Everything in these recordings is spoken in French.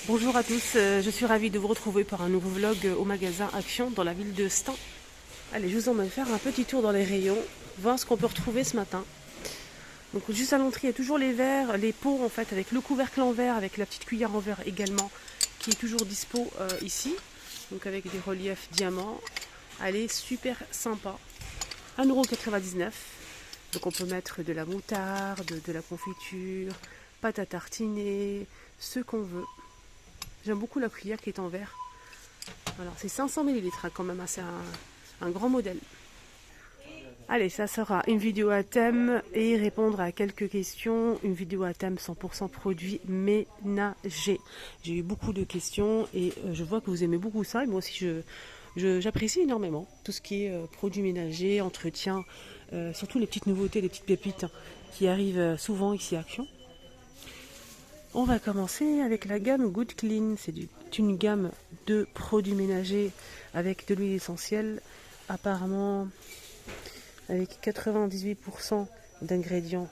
Bonjour à tous, je suis ravie de vous retrouver pour un nouveau vlog au magasin Action dans la ville de Stein. Allez, je vous emmène faire un petit tour dans les rayons, voir ce qu'on peut retrouver ce matin. Donc juste à l'entrée, il y a toujours les verres, les pots en fait, avec le couvercle en verre, avec la petite cuillère en verre également, qui est toujours dispo ici. Donc avec des reliefs diamants. Allez, super sympa. 1,99 €. Donc on peut mettre de la moutarde, de la confiture, pâte à tartiner, ce qu'on veut. J'aime beaucoup la cuillère qui est en verre. Alors c'est 500 millilitres quand même, hein, c'est un grand modèle. Allez, ça sera une vidéo à thème et répondre à quelques questions. Une vidéo à thème 100% produits ménagers. J'ai eu beaucoup de questions et je vois que vous aimez beaucoup ça. Et moi aussi, j'apprécie énormément tout ce qui est produits ménagers, entretien, surtout les petites nouveautés, les petites pépites qui arrivent souvent ici à Action. On va commencer avec la gamme Good Clean. C'est une gamme de produits ménagers avec de l'huile essentielle, apparemment avec 98% d'ingrédients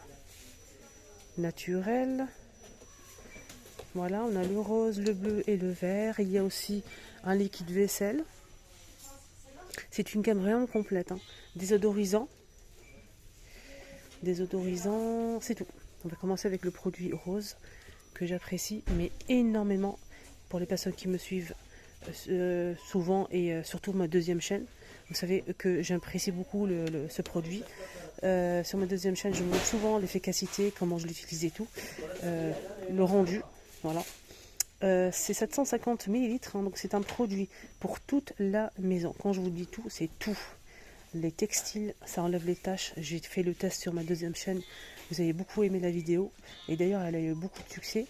naturels. Voilà, on a le rose, le bleu et le vert. Il y a aussi un liquide vaisselle. C'est une gamme vraiment complète, hein. Désodorisant, c'est tout. On va commencer avec le produit rose que j'apprécie mais énormément pour les personnes qui me suivent souvent et surtout ma deuxième chaîne. Vous savez que j'apprécie beaucoup ce produit. Sur ma deuxième chaîne, je montre souvent l'efficacité, comment je l'utilise et tout. Le rendu, voilà. C'est 750 millilitres, hein, donc c'est un produit pour toute la maison. Quand je vous dis tout, c'est tout. Les textiles, ça enlève les taches. J'ai fait le test sur ma deuxième chaîne. Vous avez beaucoup aimé la vidéo. Et d'ailleurs, elle a eu beaucoup de succès.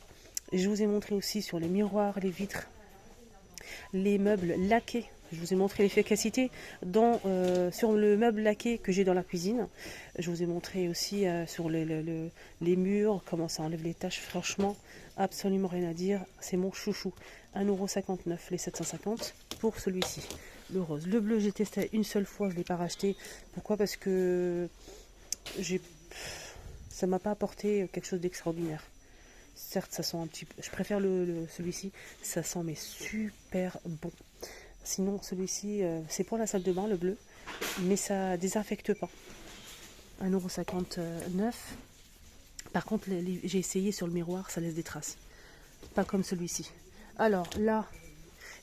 Et je vous ai montré aussi sur les miroirs, les vitres, les meubles laqués. Je vous ai montré l'efficacité sur le meuble laqué que j'ai dans la cuisine. Je vous ai montré aussi sur les murs, comment ça enlève les taches. Franchement, absolument rien à dire. C'est mon chouchou. 1,59 € les 750 pour celui-ci. Le rose. Le bleu, j'ai testé une seule fois, je ne l'ai pas racheté. Pourquoi? Parce que ça ne m'a pas apporté quelque chose d'extraordinaire. Certes, ça sent un petit peu. Je préfère celui-ci. Ça sent mais super bon. Sinon, celui-ci, c'est pour la salle de bain, le bleu, mais ça désinfecte pas. 1,59 €. Par contre, j'ai essayé sur le miroir, ça laisse des traces. Pas comme celui-ci. Alors là,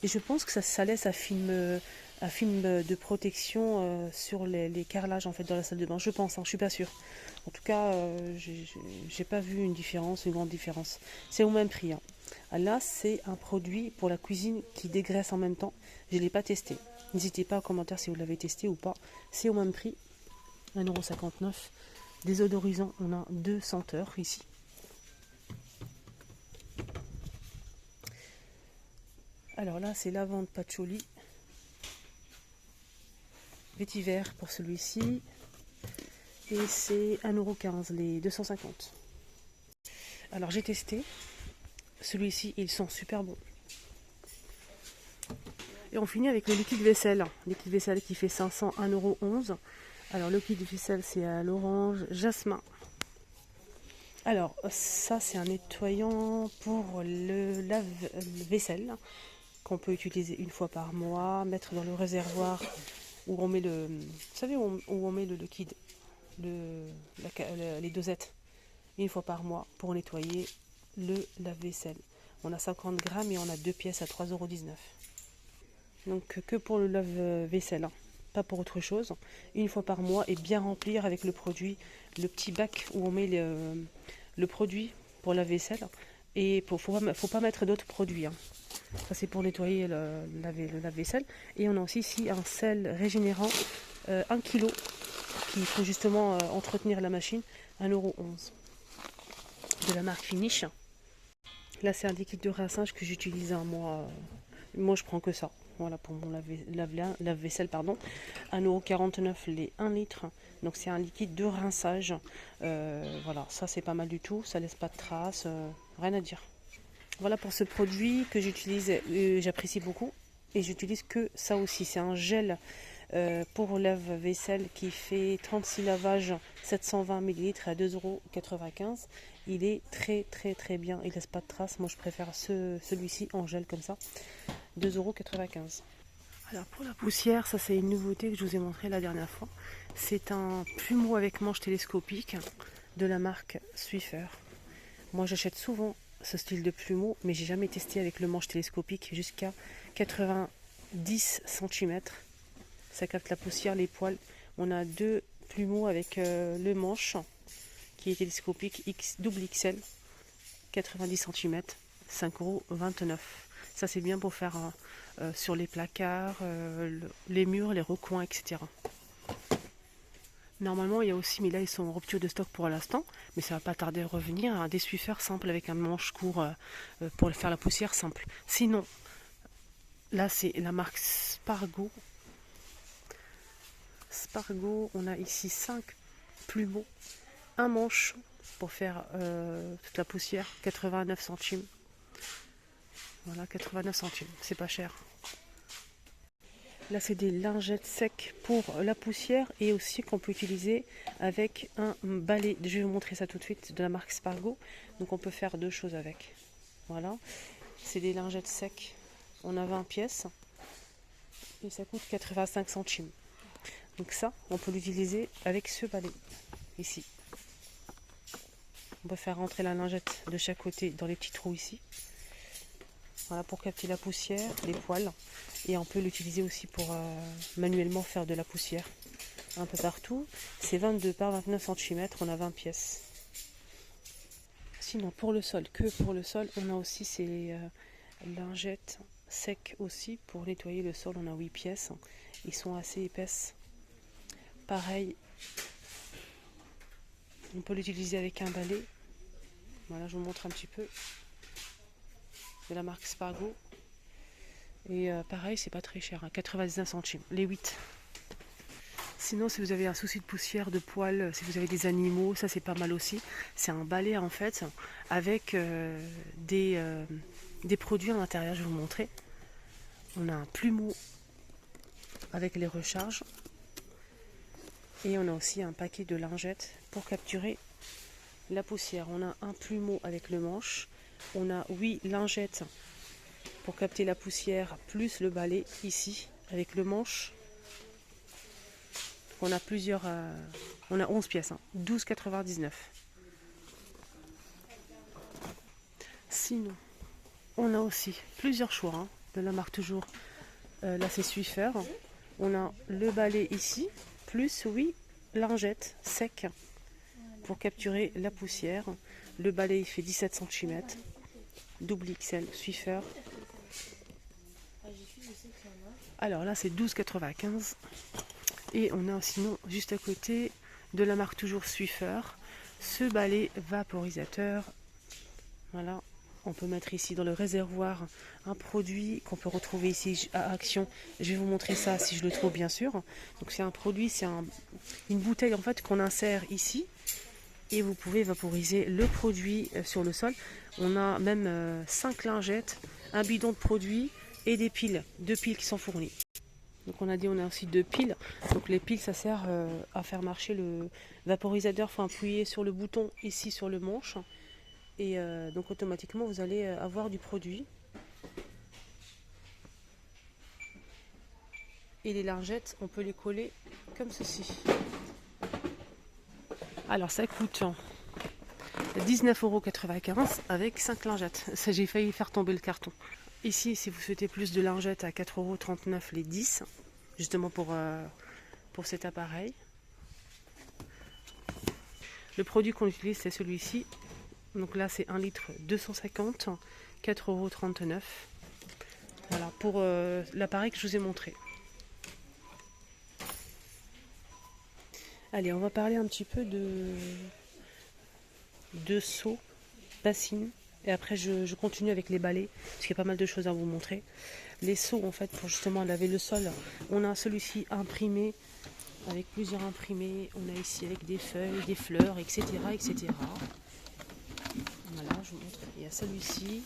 et je pense que ça laisse un film de protection sur les carrelages en fait dans la salle de bain. Je pense, hein, je suis pas sûre. En tout cas, j'ai pas vu une grande différence. C'est au même prix, hein. Là, c'est un produit pour la cuisine qui dégraisse en même temps. Je ne l'ai pas testé. N'hésitez pas en commentaire si vous l'avez testé ou pas. C'est au même prix, 1,59 €. Désodorisant, on a 2 senteurs ici. Alors là, c'est lavande patchouli. Vétiver pour celui-ci. Et c'est 1,15 € les 250. Alors j'ai testé. Celui-ci, ils sont super bons. Et on finit avec le liquide vaisselle. Liquide vaisselle qui fait 500, 1,11 €. Alors le liquide vaisselle, c'est à l'orange jasmin. Alors ça, c'est un nettoyant pour le lave-vaisselle qu'on peut utiliser une fois par mois, mettre dans le réservoir où on met vous savez où on met le liquide, les dosettes, une fois par mois pour nettoyer le lave-vaisselle. On a 50 grammes et on a 2 pièces à 3,19 €. Donc que pour le lave-vaisselle, hein, pas pour autre chose. Une fois par mois et bien remplir avec le produit, le petit bac où on met le produit pour la vaisselle. Et faut pas mettre d'autres produits, hein. Ça c'est pour nettoyer le lave-vaisselle. Et on a aussi ici un sel régénérant 1 kg qui faut justement entretenir la machine, 1,11 € de la marque Finish. Là c'est un liquide de rinçage que j'utilise, hein, moi je prends que ça. Voilà pour mon lave-vaisselle, pardon. 1,49 € les 1 litre. Donc c'est un liquide de rinçage. Voilà, ça c'est pas mal du tout. Ça laisse pas de traces. Rien à dire. Voilà pour ce produit que j'utilise. J'apprécie beaucoup. Et j'utilise que ça aussi. C'est un gel pour lave-vaisselle qui fait 36 lavages, 720 ml à 2,95 €. Il est très bien, il laisse pas de traces. Moi je préfère celui-ci en gel comme ça, 2,95 €. Alors pour la poussière, ça c'est une nouveauté que je vous ai montré la dernière fois. C'est un plumeau avec manche télescopique de la marque Swiffer. Moi j'achète souvent ce style de plumeau, mais j'ai jamais testé avec le manche télescopique jusqu'à 90 cm. Ça capte la poussière, les poils. On a deux plumeaux avec le manche qui est télescopique double XL, 90 cm, 5,29 €. Ça c'est bien pour faire sur les placards, les murs, les recoins, etc. Normalement, il y a aussi, mais là ils sont en rupture de stock pour l'instant, mais ça va pas tarder à revenir, un des Swiffer simple avec un manche court pour faire la poussière simple. Sinon, là c'est la marque Spargo. Spargo, on a ici 5 plumeaux, un manche pour faire toute la poussière, 89 centimes. Voilà, 89 centimes, c'est pas cher. Là, c'est des lingettes secs pour la poussière et aussi qu'on peut utiliser avec un balai. Je vais vous montrer ça tout de suite, de la marque Spargo. Donc, on peut faire deux choses avec. Voilà, c'est des lingettes secs. On a 20 pièces et ça coûte 85 centimes. Donc ça, on peut l'utiliser avec ce balai ici. On peut faire rentrer la lingette de chaque côté dans les petits trous ici. Voilà, pour capter la poussière, les poils. Et on peut l'utiliser aussi pour manuellement faire de la poussière un peu partout. C'est 22 par 29 cm, on a 20 pièces. Sinon, pour le sol, on a aussi ces lingettes secs aussi. Pour nettoyer le sol, on a 8 pièces. Ils sont assez épaisses. Pareil, on peut l'utiliser avec un balai. Voilà, je vous montre un petit peu. De la marque Spargo. Et pareil, c'est pas très cher, 99 centimes, les 8. Sinon, si vous avez un souci de poussière, de poils, si vous avez des animaux, ça c'est pas mal aussi. C'est un balai en fait, avec des produits à l'intérieur, je vais vous montrer. On a un plumeau avec les recharges. Et on a aussi un paquet de lingettes pour capturer la poussière. On a un plumeau avec le manche. On a 8 lingettes pour capter la poussière, plus le balai ici, avec le manche. On a plusieurs, on a 11 pièces, 12,99 €. Sinon, on a aussi plusieurs choix, de la marque toujours, là c'est Swiffer. On a le balai ici, plus 8 lingettes secs pour capturer la poussière. Le balai il fait 17 cm, double XL, Swiffer. Alors là c'est 12,95 €. Et on a sinon juste à côté de la marque toujours Swiffer, ce balai vaporisateur. Voilà, on peut mettre ici dans le réservoir un produit qu'on peut retrouver ici à Action. Je vais vous montrer ça si je le trouve bien sûr. Donc c'est un produit, c'est une bouteille en fait qu'on insère ici. Et vous pouvez vaporiser le produit sur le sol. On a même 5 lingettes, un bidon de produit et des piles, 2 piles qui sont fournies. Donc on a aussi 2 piles. Donc les piles ça sert à faire marcher le vaporisateur. Il faut appuyer sur le bouton ici sur le manche. Et donc automatiquement vous allez avoir du produit. Et les lingettes, on peut les coller comme ceci. Alors ça coûte 19,95 € avec 5 lingettes. Ça, j'ai failli faire tomber le carton. Ici, si vous souhaitez plus de lingettes, à 4,39 € les 10, justement pour cet appareil. Le produit qu'on utilise, c'est celui-ci. Donc là, c'est 1 litre 250, 4,39 €. Voilà, pour l'appareil que je vous ai montré. Allez, on va parler un petit peu de seaux, bassines. Et après, je continue avec les balais, parce qu'il y a pas mal de choses à vous montrer. Les seaux, en fait, pour justement laver le sol, on a celui-ci imprimé, avec plusieurs imprimés. On a ici avec des feuilles, des fleurs, etc. etc. Voilà, je vous montre. Il y a celui-ci.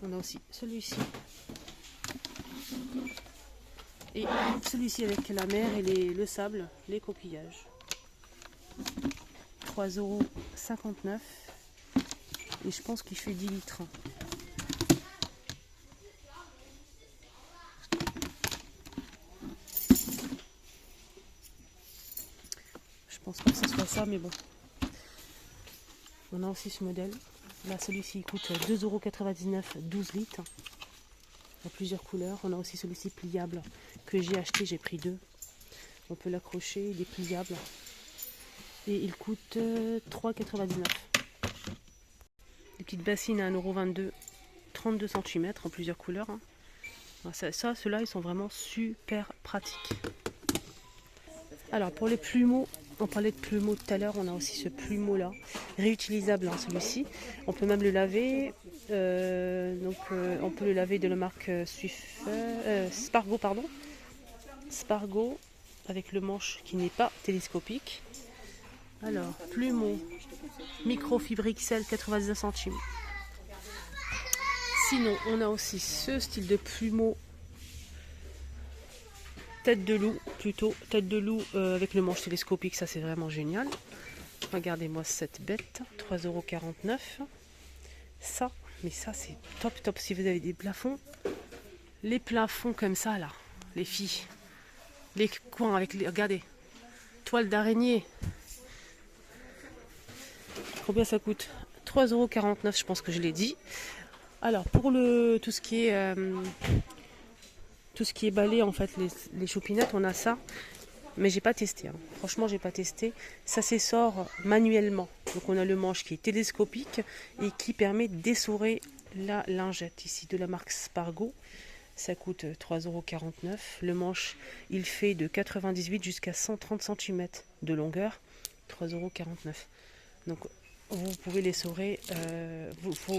On a aussi celui-ci. Et celui-ci avec la mer et le sable, les coquillages. 3,59 €. Et je pense qu'il fait 10 litres. Je pense pas que ce soit ça, mais bon. On a aussi ce modèle. Là, celui-ci il coûte 2,99 €, 12 litres. Il y a plusieurs couleurs. On a aussi celui-ci pliable que j'ai acheté, j'ai pris 2. On peut l'accrocher, il est pliable. Et il coûte 3,99 €. Des petites bassines à 1,22 €, 32 cm en plusieurs couleurs. Ceux-là, ils sont vraiment super pratiques. Alors, pour les plumeaux, on parlait de plumeaux tout à l'heure, on a aussi ce plumeau-là, réutilisable, hein, celui-ci. On peut même le laver. On peut le laver de la marque Spargo, pardon. Spargo, avec le manche qui n'est pas télescopique. Alors, plumeau, microfibre XL, 99 centimes. Sinon, on a aussi ce style de plumeau, tête de loup, plutôt. Tête de loup avec le manche télescopique, ça c'est vraiment génial. Regardez-moi cette bête, 3,49 €. Ça, mais ça c'est top top si vous avez des plafonds. Les plafonds comme ça là, les filles. Les coins avec les... Regardez, toile d'araignée. Combien ça coûte? 3,49 €, je pense que je l'ai dit. Alors pour tout ce qui est balai, en fait, les choupinettes, on a ça. Mais j'ai pas testé, hein. Franchement j'ai pas testé. Ça s'essore manuellement. Donc on a le manche qui est télescopique et qui permet d'essorer la lingette ici de la marque Spargo. Ça coûte 3,49 €. Le manche il fait de 98 jusqu'à 130 cm de longueur. 3,49 €. Donc vous pouvez l'essorer.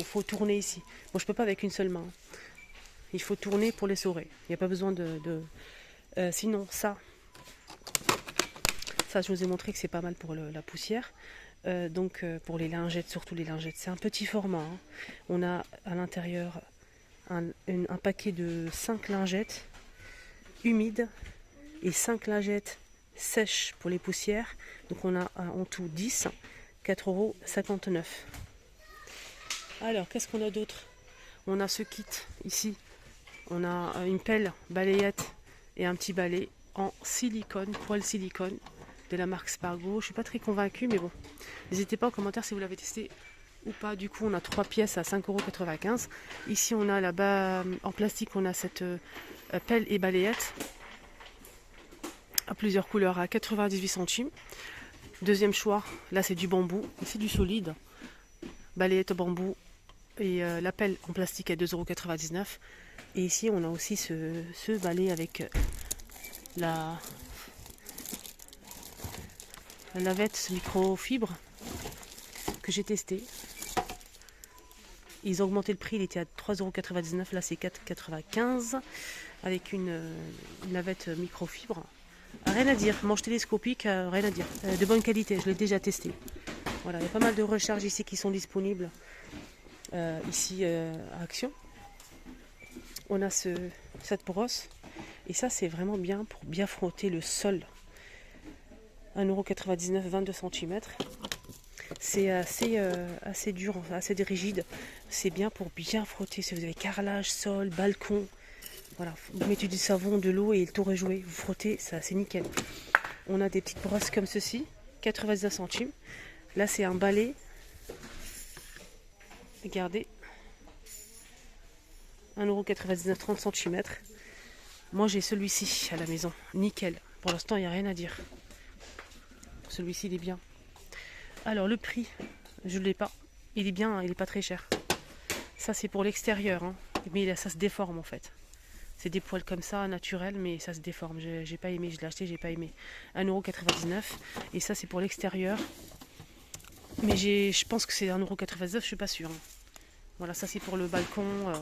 Faut tourner ici. Moi je peux pas avec une seule main. Il faut tourner pour l'essorer. Il n'y a pas besoin sinon ça je vous ai montré que c'est pas mal pour la poussière. Pour les lingettes, surtout les lingettes, c'est un petit format, hein. On a à l'intérieur un paquet de 5 lingettes humides et 5 lingettes sèches pour les poussières. Donc on a en tout 10, 4,59 €. Alors qu'est-ce qu'on a d'autre? On a ce kit ici. On a une pelle, balayette et un petit balai en silicone, poil silicone de la marque Spargo. Je suis pas très convaincue, mais bon. N'hésitez pas en commentaire si vous l'avez testé ou pas. Du coup, on a 3 pièces à 5,95 €. Ici, on a là-bas en plastique, on a cette pelle et balayette à plusieurs couleurs à 98 centimes. Deuxième choix, là c'est du bambou, c'est du solide. Balayette bambou et la pelle en plastique à 2,99 €. Et ici, on a aussi ce balai avec la lavette microfibre que j'ai testé. Ils ont augmenté le prix, il était à 3,99 €, là c'est 4,95 € avec une lavette microfibre. Rien à dire, manche télescopique, rien à dire. De bonne qualité, je l'ai déjà testé. Voilà, il y a pas mal de recharges ici qui sont disponibles ici à Action. On a cette brosse et ça c'est vraiment bien pour bien frotter le sol. 1,99 €, 22 cm. C'est assez dur, assez rigide. C'est bien pour bien frotter. Si vous avez carrelage, sol, balcon, voilà, vous mettez du savon, de l'eau et le tour est joué. Vous frottez, ça c'est nickel. On a des petites brosses comme ceci, 99 centimes. Là c'est un balai. Regardez. 1,99 €, 30 cm. Moi j'ai celui-ci à la maison, nickel. Pour l'instant il n'y a rien à dire. Celui-ci il est bien. Alors le prix, je ne l'ai pas. Il est bien, il n'est pas très cher. Ça c'est pour l'extérieur, hein. Mais là, ça se déforme en fait. C'est des poils comme ça, naturels, mais ça se déforme. J'ai pas aimé, je l'ai acheté, j'ai pas aimé. 1,99 €. Et ça c'est pour l'extérieur. Mais je pense que c'est 1,99 €, je suis pas sûre, hein. Voilà, ça c'est pour le balcon.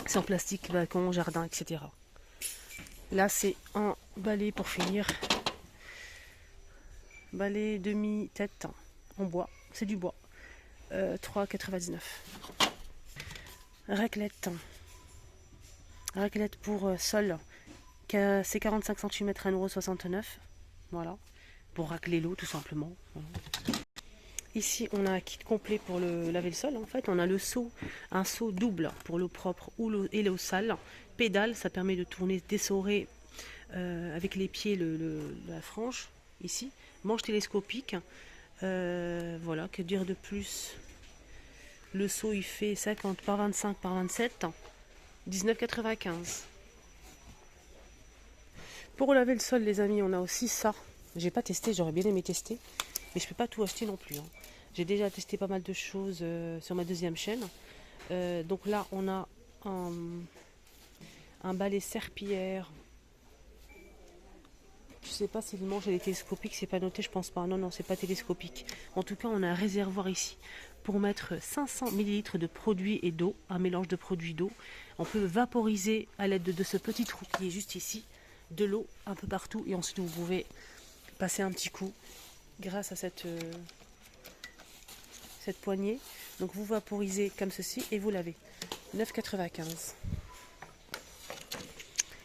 C'est en plastique, balcon, jardin, etc. Là c'est un balai pour finir. Balai demi-tête en bois. C'est du bois. 3,99 €. Raclette. Raclette pour sol, c'est 45 cm, 1,69 €. Voilà, pour racler l'eau tout simplement. Voilà. Ici, on a un kit complet pour laver le sol. En fait, on a le seau, un seau double pour l'eau propre et l'eau sale. Pédale, ça permet de tourner, d'essorer avec les pieds la frange. Ici, manche télescopique. Voilà, que dire de plus? Le seau, il fait 50 par 25 par 27, 19,95 €. Pour laver le sol, les amis, on a aussi ça. J'ai pas testé, j'aurais bien aimé tester, mais je peux pas tout acheter non plus. Hein. J'ai déjà testé pas mal de choses sur ma deuxième chaîne. Donc là, on a un balai serpillière. Je sais pas si le manche est télescopique, c'est pas noté, je pense pas. Non, non, c'est pas télescopique. En tout cas, on a un réservoir ici pour mettre 500 ml de produits et d'eau, un mélange de produits d'eau. On peut vaporiser à l'aide de ce petit trou qui est juste ici, de l'eau un peu partout, et ensuite vous pouvez passer un petit coup grâce à cette poignée. Donc vous vaporisez comme ceci et vous lavez. 9,95 €.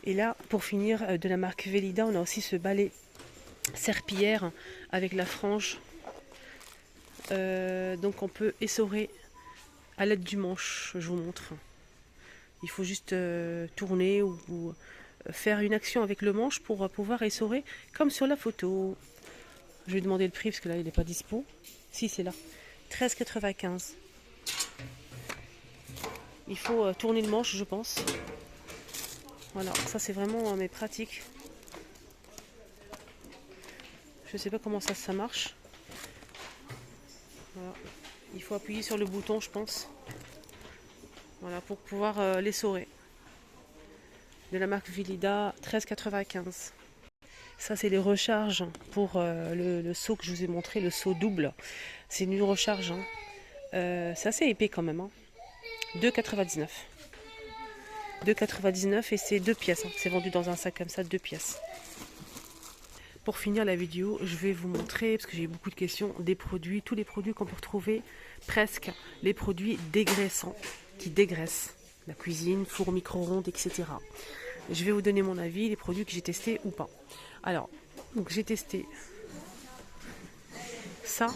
Et là, pour finir, de la marque Velida, on a aussi ce balai serpillière avec la frange. Donc on peut essorer à l'aide du manche, je vous montre. Il faut juste tourner ou faire une action avec le manche pour pouvoir essorer comme sur la photo. Je vais demander le prix parce que là il n'est pas dispo. Si, c'est là. 13,95 €. Il faut tourner le manche, je pense. Voilà, ça c'est vraiment mais pratique. Je sais pas comment ça marche. Voilà. Il faut appuyer sur le bouton, je pense. Voilà, pour pouvoir l'essorer. De la marque Velida, 13,95 €. Ça, c'est les recharges pour le seau que je vous ai montré, le seau double. C'est une recharge. Hein. C'est assez épais quand même. Hein. 2,99 €. 2,99 € et c'est 2 pièces. Hein. C'est vendu dans un sac comme ça, 2 pièces. Pour finir la vidéo, je vais vous montrer, parce que j'ai eu beaucoup de questions, des produits, tous les produits qu'on peut retrouver, presque les produits dégraissants, qui dégraissent la cuisine, four, micro-ondes, etc. Je vais vous donner mon avis, les produits que j'ai testés ou pas. Alors, donc j'ai testé ça,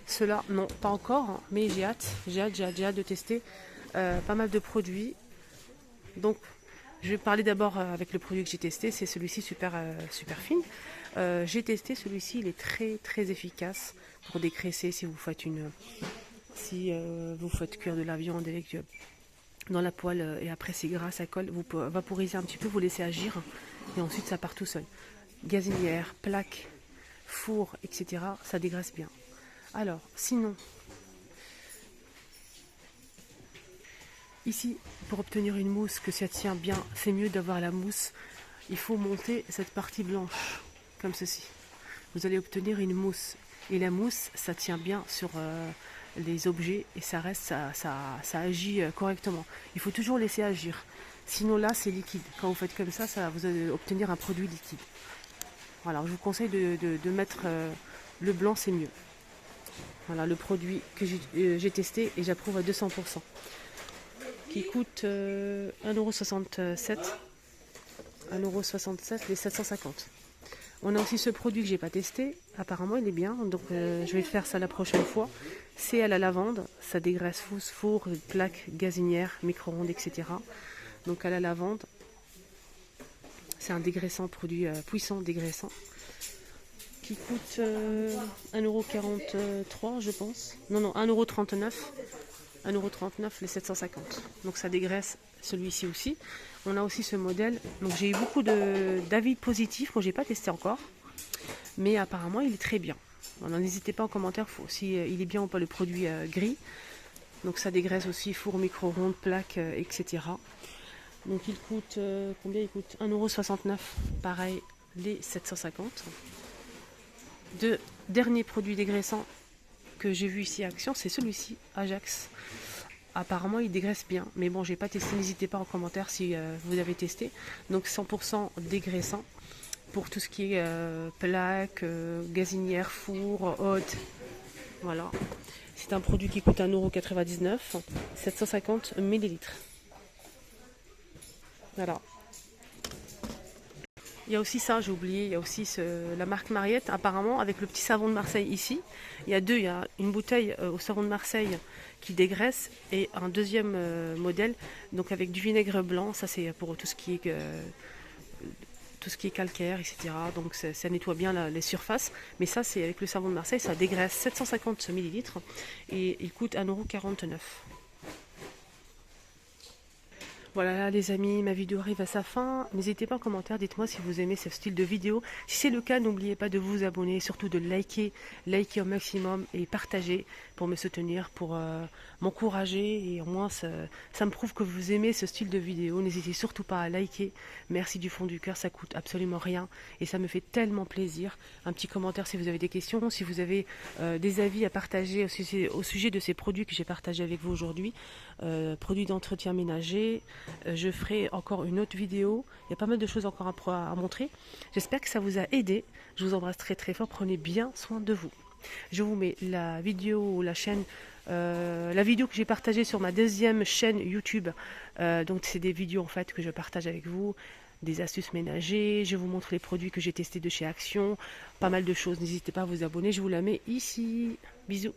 cela, non, pas encore, hein, mais j'ai hâte de tester pas mal de produits. Donc, je vais parler d'abord avec le produit que j'ai testé, c'est celui-ci super fine. J'ai testé celui-ci, il est très efficace pour dégraisser si vous faites vous faites cuire de la viande avec dans la poêle et après c'est gras, ça colle, vous pouvez vaporiser un petit peu, vous laissez agir et ensuite ça part tout seul. Gazinière, plaque, four, etc. ça dégraisse bien. Alors, sinon, ici, pour obtenir une mousse que ça tient bien, c'est mieux d'avoir la mousse. Il faut monter cette partie blanche, comme ceci. Vous allez obtenir une mousse. Et la mousse, ça tient bien sur les objets et ça reste, ça agit correctement. Il faut toujours laisser agir. Sinon là, c'est liquide. Quand vous faites comme ça, vous allez obtenir un produit liquide. Voilà, je vous conseille de mettre le blanc, c'est mieux. Voilà, le produit que j'ai testé et j'approuve à 200%. Qui coûte 1,67 €. 1,67 € les 750. On a aussi ce produit que j'ai pas testé. Apparemment, il est bien. Donc, je vais faire ça la prochaine fois. C'est à la lavande. Ça dégraisse four, plaque, gazinière, micro-ondes, etc. Donc, à la lavande. C'est un dégraissant, produit puissant dégraissant. Qui coûte 1,43 €, je pense. Non, 1,39 €. 1,39 € les 750. Donc ça dégraisse celui-ci aussi. On a aussi ce modèle. Donc j'ai eu beaucoup d'avis positifs. Moi j'ai pas testé encore. Mais apparemment il est très bien. Alors n'hésitez pas en commentaire si il est bien ou pas le produit gris. Donc ça dégraisse aussi four, micro-ondes, plaques, etc. Donc il coûte combien il coûte 1,69 €. Pareil les 750. De dernier produit dégraissant que j'ai vu ici à Action, c'est celui-ci, Ajax. Apparemment il dégraisse bien, mais bon j'ai pas testé, n'hésitez pas en commentaire si vous avez testé. Donc 100% dégraissant pour tout ce qui est plaques, gazinière, four, haute. Voilà, c'est un produit qui coûte 1,99 €, 750 ml. Voilà. Il y a aussi ça, j'ai oublié, il y a aussi la marque Mariette, apparemment, avec le petit savon de Marseille ici. Il y a deux, il y a une bouteille au savon de Marseille qui dégraisse et un deuxième modèle, donc avec du vinaigre blanc, ça c'est pour tout ce qui est calcaire, etc. Donc ça nettoie bien les surfaces. Mais ça, c'est avec le savon de Marseille, ça dégraisse 750 millilitres et il coûte 1,49 €. Voilà les amis, ma vidéo arrive à sa fin. N'hésitez pas en commentaire, dites-moi si vous aimez ce style de vidéo. Si c'est le cas, n'oubliez pas de vous abonner, surtout de liker au maximum et partager pour me soutenir, pour m'encourager. Et au moins, ça me prouve que vous aimez ce style de vidéo. N'hésitez surtout pas à liker. Merci du fond du cœur, ça coûte absolument rien. Et ça me fait tellement plaisir. Un petit commentaire si vous avez des questions, si vous avez des avis à partager au sujet de ces produits que j'ai partagés avec vous aujourd'hui. Produits d'entretien ménager. Je ferai encore une autre vidéo. Il y a pas mal de choses encore à montrer. J'espère que ça vous a aidé. Je vous embrasse très très fort. Prenez bien soin de vous. Je vous mets la vidéo, la vidéo que j'ai partagée sur ma deuxième chaîne YouTube. Donc c'est des vidéos en fait que je partage avec vous. Des astuces ménagers. Je vous montre les produits que j'ai testés de chez Action. Pas mal de choses. N'hésitez pas à vous abonner. Je vous la mets ici. Bisous.